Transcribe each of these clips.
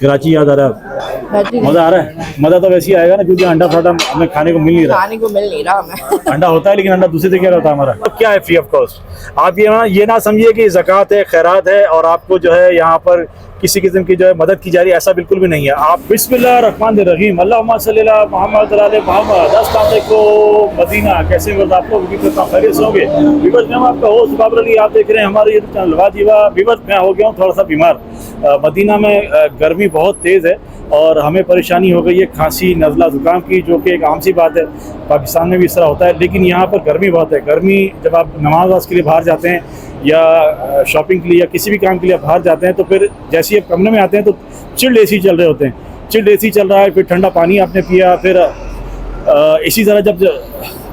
कराची याद आ रहा है? मज़ा आ रहा है? मज़ा तो वैसे ही आएगा ना, क्योंकि अंडा फराटा हमें खाने को मिल नहीं रहा। हमें अंडा होता है लेकिन अंडा दूसरे तरीके का होता है हमारा। तो क्या है फ्री ऑफ कॉस्ट? आप ये ना समझिए कि ज़कात है, खैरात है और आपको जो है यहाँ पर किसी किस्म की जो है मदद की जा रही है, ऐसा बिल्कुल भी नहीं है। आप बिस्मिल्लाहिर्रहमानिर्रहीम अल्लाहुम्मा सल्ली अला मोहम्मद अला मोहम्मद। अस्सलाम वालेकुम मदीना, कैसे हो आप लोग? खैरियत से होंगे? विवश मैं आपका होस्ट बाबर अली, आप देख रहे हैं हमारे यूट्यूब चैनल वाजीवा। विवश मैं हो गया हूँ थोड़ा सा बीमार। मदीना में गर्मी बहुत तेज़ है और हमें परेशानी हो गई है खांसी नज़ला ज़ुकाम की, जो कि एक आम सी बात है, पाकिस्तान में भी इस तरह होता है। लेकिन यहाँ पर गर्मी बहुत है। गर्मी जब आप नमाज के लिए बाहर जाते हैं या शॉपिंग के लिए या किसी भी काम के लिए आप बाहर जाते हैं, तो फिर जैसे ही आप कमरे में आते हैं तो चिल्ड एसी चल रहे होते हैं, चिल्ड एसी चल रहा है, फिर ठंडा पानी आपने पिया, फिर इसी तरह जब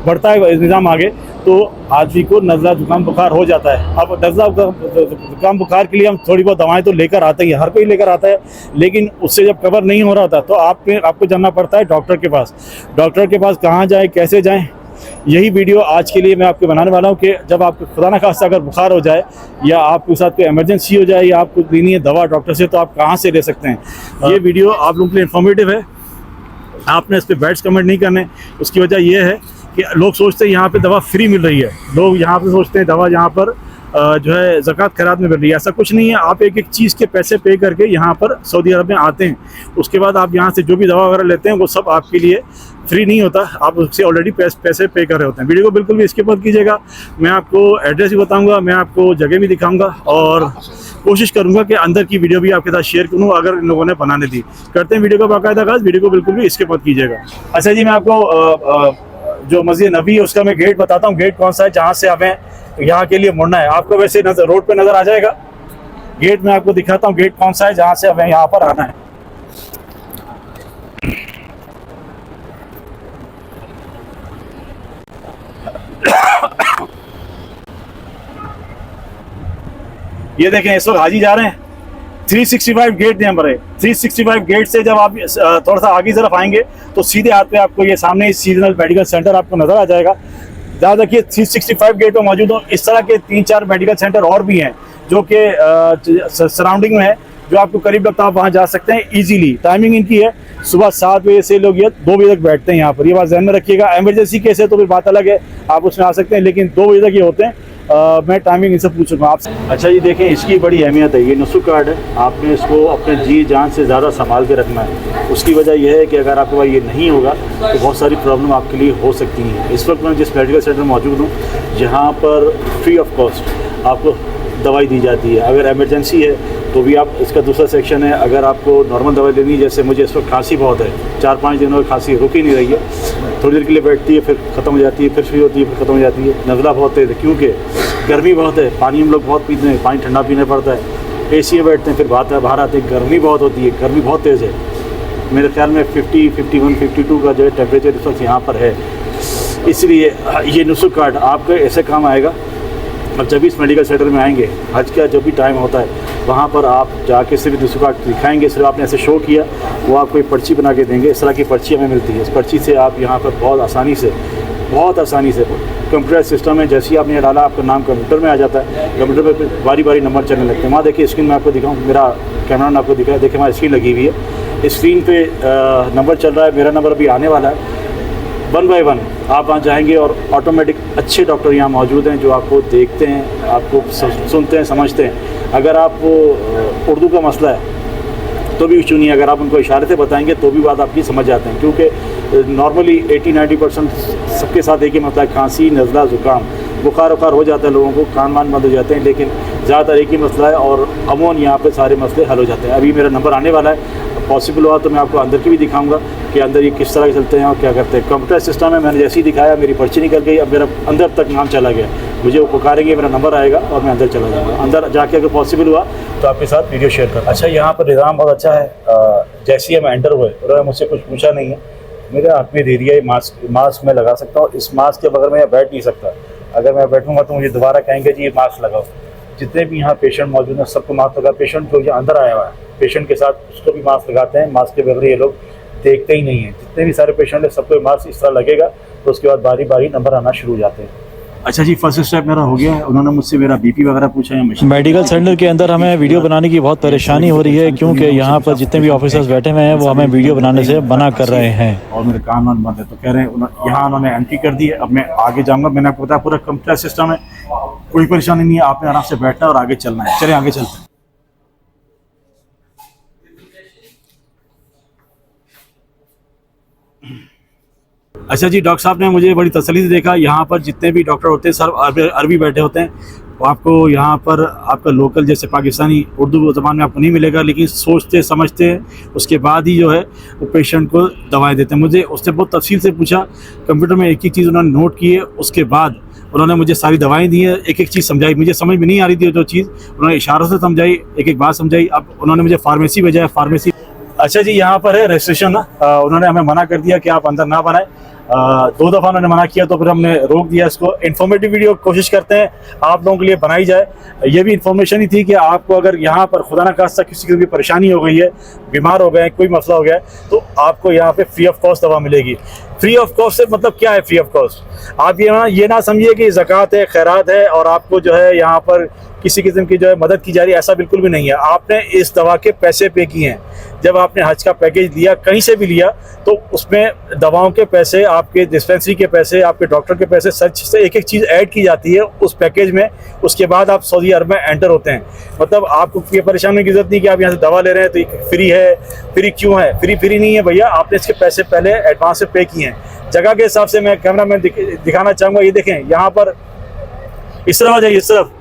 बढ़ता है निज़ाम आगे तो आदमी को नज़ला जुकाम बुखार हो जाता है। अब नज़ला जुकाम बुखार के लिए हम थोड़ी बहुत दवाएं तो लेकर आते ही, हर कोई लेकर आता है, लेकिन उससे जब कवर नहीं हो रहा होता तो आपको जाना पड़ता है डॉक्टर के पास। डॉक्टर के पास कहाँ जाएँ, कैसे जाएँ, यही वीडियो आज के लिए मैं आपको बनाने वाला हूँ कि जब आपको खुदा न खास्ता अगर बुखार हो जाए या आपके साथ कोई इमरजेंसी हो जाए या आपको लेनी है दवा डॉक्टर से, तो आप कहाँ से ले सकते हैं। ये वीडियो आप लोगों के लिए इन्फॉर्मेटिव है, आपने इस पर बैड्स कमेंट नहीं करने। उसकी वजह यह है कि लोग सोचते हैं यहाँ पे दवा फ्री मिल रही है, लोग यहाँ पे सोचते हैं दवा यहाँ पर जो है ज़कात खैरात में मिल रही है। ऐसा कुछ नहीं है। आप एक एक चीज़ के पैसे पे करके यहाँ पर सऊदी अरब में आते हैं, उसके बाद आप यहाँ से जो भी दवा वगैरह लेते हैं वो सब आपके लिए फ्री नहीं होता, आप उससे ऑलरेडी पैसे पे कर रहे होते हैं। वीडियो को बिल्कुल भी स्किप मत कीजिएगा। मैं आपको एड्रेस भी बताऊँगा, मैं आपको जगह भी दिखाऊँगा और कोशिश करूँगा कि अंदर की वीडियो भी आपके साथ शेयर करूँ अगर इन लोगों ने बनाने दी। करते हैं वीडियो का बाकायदा आगाज़। वीडियो को बिल्कुल भी स्किप मत कीजिएगा। अच्छा जी, मैं आपको जो मस्जिद नबी है उसका मैं गेट बताता हूँ। गेट कौन सा है जहाँ से हमें यहाँ के लिए मुड़ना है। आपको वैसे रोड पे नज़र आ जाएगा गेट। मैं आपको दिखाता हूँ गेट कौन सा है जहाँ से हमें यहाँ पर आना है। ये देखें, इस वक्त हाजी जा रहे हैं। 365 गेट यहाँ पर है। 365 गेट से जब आप थोड़ा सा आगे तरफ आएंगे तो सीधे हाथ पे आपको ये सामने सीजनल मेडिकल सेंटर आपको नजर आ जाएगा। ज़्यादा देखिए 365 गेट में मौजूद हो। इस तरह के 3-4 मेडिकल सेंटर और भी हैं जो कि सराउंडिंग में है, जो आपको करीब लगता है, आप वहाँ जा सकते हैं इजीली। टाइमिंग इनकी है सुबह 7 बजे से लोग ये 2 बजे तक बैठते हैं यहाँ पर। ये बात ध्यान में रखिएगा। एमरजेंसी केस है तो फिर बात अलग है, आप उसमें आ सकते हैं, लेकिन 2 बजे तक ये होते हैं। मैं टाइमिंग इनसे पूछूंगा आपसे। अच्छा जी, देखें इसकी बड़ी अहमियत है। ये नुस्ख कार्ड है, आपने इसको अपने जी जान से ज़्यादा संभाल के रखना है। उसकी वजह यह है कि अगर आपके पास ये नहीं होगा तो बहुत सारी प्रॉब्लम आपके लिए हो सकती हैं। इस वक्त मैं जिस मेडिकल सेंटर में मौजूद हूँ, जहाँ पर फ्री ऑफ कॉस्ट आपको दवाई दी जाती है। अगर एमरजेंसी है तो भी आप, इसका दूसरा सेक्शन है। अगर आपको नॉर्मल दवाई लेनी है, जैसे मुझे इस वक्त खांसी बहुत है, 4-5 दिनों की खांसी रुक ही नहीं रही है, थोड़ी देर के लिए बैठती है, फिर ख़त्म हो जाती है, फिर शुरू होती है, फिर ख़त्म हो जाती है। नज़ला बहुत तेज़ है क्योंकि गर्मी बहुत है, पानी हम लोग बहुत पीते हैं, पानी ठंडा पीना पड़ता है, एसी में बैठते हैं, फिर बाहर आते हैं, गर्मी बहुत होती है, गर्मी बहुत तेज़ है। मेरे ख्याल में 50, 51, 52 का जो है टेम्परेचर इस वक्त यहाँ पर है। इसलिए ये नुस्ख कार्ड आपके ऐसे काम आएगा। अब जब भी इस मेडिकल सेंटर में आएंगे, हज का जब भी टाइम होता है, वहाँ पर आप जाके सिर्फ नुस्ख कार्ड दिखाएंगे, सिर्फ आपने ऐसे शो किया, वो आपको एक पर्ची बना के देंगे। इस तरह की पर्ची हमें मिलती है। इस पर्ची से आप यहाँ पर बहुत आसानी से कंप्यूटर सिस्टम है, जैसे ही आपने ये डाला आपका नाम कंप्यूटर में आ जाता है। कंप्यूटर पर बारी बारी नंबर चलने लगते हैं। वहाँ देखिए स्क्रीन में आपको दिखाऊँ, मेरा कैमरा ने आपको दिखाया, देखिए वहाँ स्क्रीन लगी हुई है, स्क्रीन पे नंबर चल रहा है, मेरा नंबर अभी आने वाला है। 1 बाय 1 आप वहाँ जाएंगे और ऑटोमेटिक अच्छे डॉक्टर यहाँ मौजूद हैं जो आपको देखते हैं, आपको सुनते हैं, समझते हैं। अगर आप उर्दू का मसला है तो भी इशू नहीं है, अगर आप उनको इशारे से बताएंगे तो भी बात आपकी समझ जाते हैं, क्योंकि नॉर्मली 80-90% सबके साथ एक ही मसला है, खांसी नज़ला ज़ुकाम, बुखार हो जाता है लोगों को, कान वान बंद हो जाते हैं, लेकिन ज़्यादातर एक ही मसला है और अमूमन यहाँ पे सारे मसले हल हो जाते हैं। अभी मेरा नंबर आने वाला है, पॉसिबल हुआ तो मैं आपको अंदर की भी दिखाऊंगा कि अंदर ये किस तरह चलते हैं और क्या करते हैं। कंप्यूटर सिस्टम में मैंने जैसे ही दिखाया, मेरी पर्ची निकल गई, अब मेरा अंदर तक नाम चला गया, मुझे वो पुकारेंगे, मेरा नंबर आएगा और मैं अंदर चला जाऊँगा। अंदर जाके अगर पॉसिबल हुआ तो आपके साथ वीडियो शेयर कर। अच्छा, यहाँ पर निज़ाम बहुत अच्छा है। जैसे ही हम एंटर हुए उन्होंने मुझसे कुछ पूछा नहीं है, मेरे हाथ में दे दिया ये मास्क मैं लगा सकता हूँ। इस मास्क के बगैर मैं यहाँ बैठ नहीं सकता। अगर मैं बैठूंगा तो मुझे दोबारा कहेंगे जी ये मास्क लगाओ। जितने भी यहाँ पेशेंट मौजूद हैं सबको मास्क लगा। पेशेंट जो यहाँ अंदर आया हुआ है, पेशेंट के साथ उसको भी मास्क लगाते हैं। मास्क के बगैर ये लोग देखते ही नहीं हैं। जितने भी सारे पेशेंट हैं सबको मास्क इस तरह लगेगा, तो उसके बाद बारी बारी नंबर आना शुरू हो जाते हैं। अच्छा जी, फर्स्ट स्टेप मेरा हो गया है। उन्होंने मुझसे मेरा बीपी वगैरह पूछा है। मेडिकल सेंटर के अंदर हमें वीडियो बनाने की बहुत परेशानी हो रही है, क्योंकि यहाँ पर जितने भी ऑफिसर्स बैठे हुए हैं वो हमें वीडियो बनाने से मना कर रहे हैं और मेरे कान वान बंद है, तो कह रहे हैं यहाँ उन्होंने एंट्री कर दी है। अब मैं आगे जाऊँगा। मैंने आपको बताया पूरा कंप्यूटर सिस्टम है, कोई परेशानी नहीं है। आपने आराम से बैठना है और आगे चलना है। चलिए आगे चलते हैं। अच्छा जी, डॉक्टर साहब ने मुझे बड़ी तसल्ली से देखा। यहाँ पर जितने भी डॉक्टर होते हैं सब अरबी बैठे होते हैं। तो आपको यहाँ पर आपका लोकल जैसे पाकिस्तानी उर्दू ज़बान में आपको नहीं मिलेगा, लेकिन सोचते समझते उसके बाद ही जो है वो पेशेंट को दवाएं देते हैं। मुझे उससे बहुत तफसील से पूछा, कंप्यूटर में एक एक चीज़ उन्होंने नोट की है। उसके बाद उन्होंने मुझे सारी दवाएं दी है, एक एक चीज़ समझाई। मुझे समझ में नहीं आ रही थी जो चीज़, उन्होंने इशारों से समझाई, एक एक बात समझाई। अब उन्होंने मुझे फार्मेसी भेजा है, फार्मेसी। अच्छा जी, यहाँ पर है रजिस्ट्रेशन। उन्होंने हमें मना कर दिया कि आप अंदर ना बनाएं। 2 दफ़ा उन्होंने मना किया, तो फिर हमने रोक दिया इसको। इन्फॉर्मेटिव वीडियो कोशिश करते हैं आप लोगों के लिए बनाई जाए। ये भी इन्फॉर्मेशन ही थी कि आपको अगर यहाँ पर खुदा न खास्ता किसी की भी परेशानी हो गई है, बीमार हो गए, कोई मसला हो गया है, तो आपको यहाँ पे फ्री ऑफ कॉस्ट दवा मिलेगी। फ्री ऑफ कॉस्ट से मतलब क्या है फ्री ऑफ कॉस्ट? आप ये ना समझिए कि ज़कात है, खैरात है और आपको जो है यहाँ पर किसी किस्म की जो है मदद की जा रही है, ऐसा बिल्कुल भी नहीं है। आपने इस दवा के पैसे पे किए हैं। जब आपने हज का पैकेज लिया, कहीं से भी लिया, तो उसमें दवाओं के पैसे, आपके डिस्पेंसरी के पैसे, आपके डॉक्टर के पैसे, सच से एक एक चीज़ ऐड की जाती है उस पैकेज में। उसके बाद आप सऊदी अरब में एंटर होते हैं। मतलब आपको ये परेशान होने की जरूरत नहीं कि आप यहाँ से दवा ले रहे हैं तो फ्री है। फ्री क्यों है? फ्री नहीं है भैया, आपने इसके पैसे पहले एडवांस से पे किए हैं। जगह के हिसाब से मैं कैमरा में दिखाना चाहूँगा। ये देखें, यहाँ पर इस तरफ आ जाइए, इस तरफ।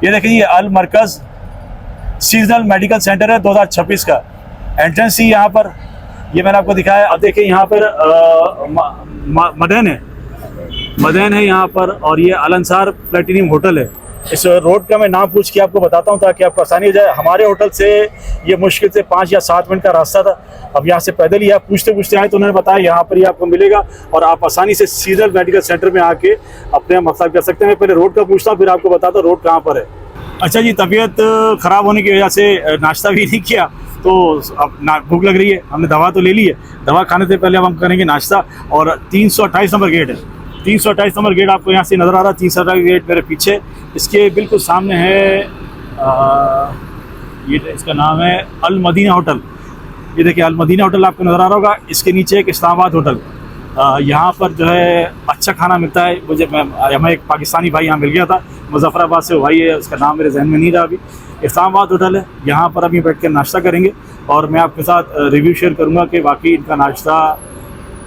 ये देखें, ये अल मरकज़ सीजनल मेडिकल सेंटर है 2026 का। एंट्रेंस ही यहाँ पर, ये मैंने आपको दिखाया। अब देखिए यहाँ पर मदैन है यहाँ पर, और ये अल अंसार प्लेटिनियम होटल है। इस रोड का मैं नाम पूछ के आपको बताता हूँ ताकि आपको आसानी हो जाए। हमारे होटल से ये मुश्किल से 5 या 7 मिनट का रास्ता था। अब यहाँ से पैदल ही आप पूछते पूछते आए तो उन्होंने बताया यहाँ पर ही आपको मिलेगा और आप आसानी से सीजनल मेडिकल सेंटर में आके अपने मसाज कर सकते हैं। मैं पहले रोड का पूछता हूँ, फिर आपको बताता हूँ रोड कहाँ पर है। अच्छा जी, तबीयत ख़राब होने की वजह से नाश्ता भी नहीं किया, तो अब भूख लग रही है। हमने दवा तो ले ली है, दवा खाने से पहले अब हम करेंगे नाश्ता। और 328 नंबर गेट है, 328 नंबर गेट आपको यहाँ से नज़र आ रहा है। 328 गेट मेरे पीछे, इसके बिल्कुल सामने है ये इसका नाम है अल मदीना होटल। ये देखिए अल मदीना होटल आपको नज़र आ रहा होगा। इसके नीचे एक इस्लामाबाद होटल। यहाँ पर जो है अच्छा खाना मिलता है। हमें एक पाकिस्तानी भाई यहाँ मिल गया था, मुजफ्फराबाद से भाई है, उसका नाम मेरे जहन में नहीं रहा अभी। इस्लामाबाद होटल है, यहाँ पर अभी बैठ कर नाश्ता करेंगे और मैं आपके साथ रिव्यू शेयर करूँगा कि वाकई इनका नाश्ता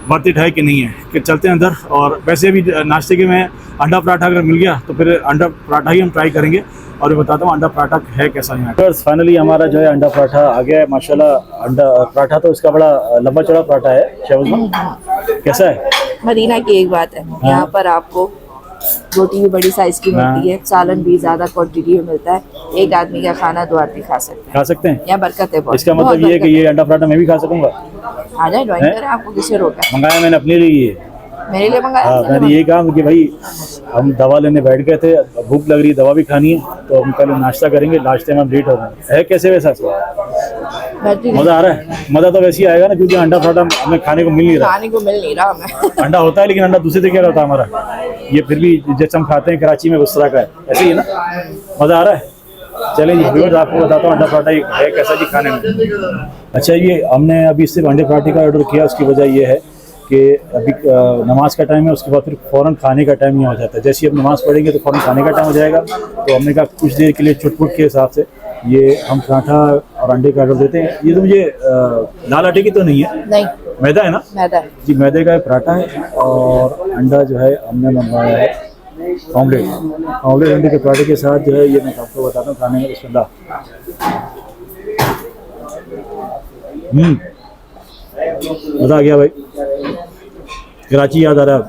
वर्थ इट है कि नहीं है। कि चलते हैं अंदर। और वैसे भी नाश्ते के में अंडा पराठा अगर मिल गया तो फिर अंडा पराठा ही हम ट्राई करेंगे और मैं बताता हूँ अंडा पराठा है कैसा यहाँ। बस फाइनली हमारा जो है अंडा पराठा आ गया है माशाल्लाह। अंडा पराठा तो इसका बड़ा लंबा चौड़ा पराठा है। शहबाज कैसा है? मदीना की एक बात है, यहाँ पर आपको रोटी भी बड़ी साइज की मिलती है, सालन भी ज्यादा क्वांटिटी में मिलता है। एक आदमी का खाना 2 आदमी खा सकते हैं। यहाँ बरकत है बहुत। इसका मतलब ये है कि ये अंडा पराठा मैं भी खा सकूंगा? आ जाए, ज्वाइन करें, आपको किससे रोका? मंगाया मैंने अपने लिए, मेरे लिए मंगाया। मैंने ये कहा कि भाई हम दवा लेने बैठ गए थे, भूख लग रही है, दवा भी खानी है, तो हम पहले नाश्ता करेंगे, नाश्ते में हम लेट हो रहे हैं। कैसे वैसा मज़ा आ रहा है? मज़ा तो वैसे ही आएगा ना, क्योंकि अंडा पराठा हमें खाने को मिल नहीं रहा हमें। अंडा होता है लेकिन अंडा दूसरे तरीके का होता है हमारा। ये फिर भी जैसे हम खाते हैं कराची में उस तरह का है, ऐसे ही है ना? मज़ा आ रहा है। चलिए जी व्यूअर्स, आपको बताता हूँ अंडा पराठा है कैसा जी खाने में। अच्छा, ये हमने अभी सिर्फ अंडे पराठे का ऑर्डर किया, उसकी वजह ये है कि अभी नमाज का टाइम है, उसके बाद फिर फ़ौरन खाने का टाइम नहीं हो जाता है। जैसे ही अब नमाज़ पढ़ेंगे तो फ़ौरन खाने का टाइम हो जाएगा। तो हमने कहा कुछ देर के लिए चुटपुट के हिसाब से ये हम पराठा और अंडे का ऑर्डर देते हैं। ये तो मुझे लाल आटे की तो नहीं है? नहीं, मैदा है ना? मैदा जी, मैदे का पराठा है और अंडा जो है हमने मंगवाया है ऑमलेट अंडे के पराठे के साथ जो है ये मैं आपको बताता हूँ खाने में। बिस्मिल्लाह। मज़ा आ गया भाई, कराची याद आ रहा है।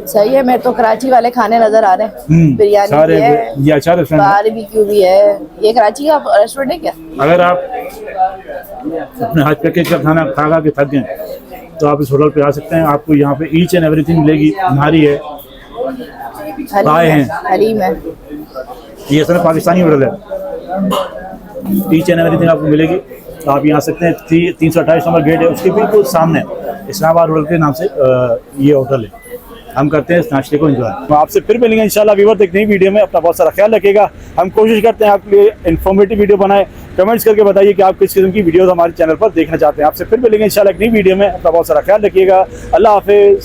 सही है, मैं तो कराची वाले खाने नजर आ रहे हैं। बिरयानी भी है, ये अच्छा रेस्टोरेंट है, बारबेक्यू भी है। ये कराची का रेस्टोरेंट है क्या? अगर आप अपने हज पैकेज का खाना खा के थक गए तो आप इस होटल पे आ सकते हैं। आपको यहाँ पे ईच एंड एवरीथिंग मिलेगी। नारी है, पाए हैं, हलीम है। ये सिर्फ पाकिस्तानी होटल है, ईच एंड एवरीथिंग आपको मिलेगी। तो आप यहाँ आ सकते हैं। 328 नंबर गेट है, उसके बिल्कुल सामने इस्लामाबाद होटल के नाम से ये होटल है। हम करते हैं इस नाश्ते को एंजॉय। तो आपसे फिर मिलेंगे इंशाल्लाह व्यूअर्स एक नई वीडियो में। अपना बहुत सारा ख्याल रखिएगा। हम कोशिश करते हैं आपके लिए इन्फॉर्मेटिव वीडियो बनाए। कमेंट्स करके बताइए कि आप किस किस्म की वीडियोस हमारे चैनल पर देखना चाहते हैं। आपसे फिर मिलेंगे इंशाल्लाह एक नई वीडियो में। अपना बहुत सारा ख्याल रखिएगा। अल्लाह हाफिज़।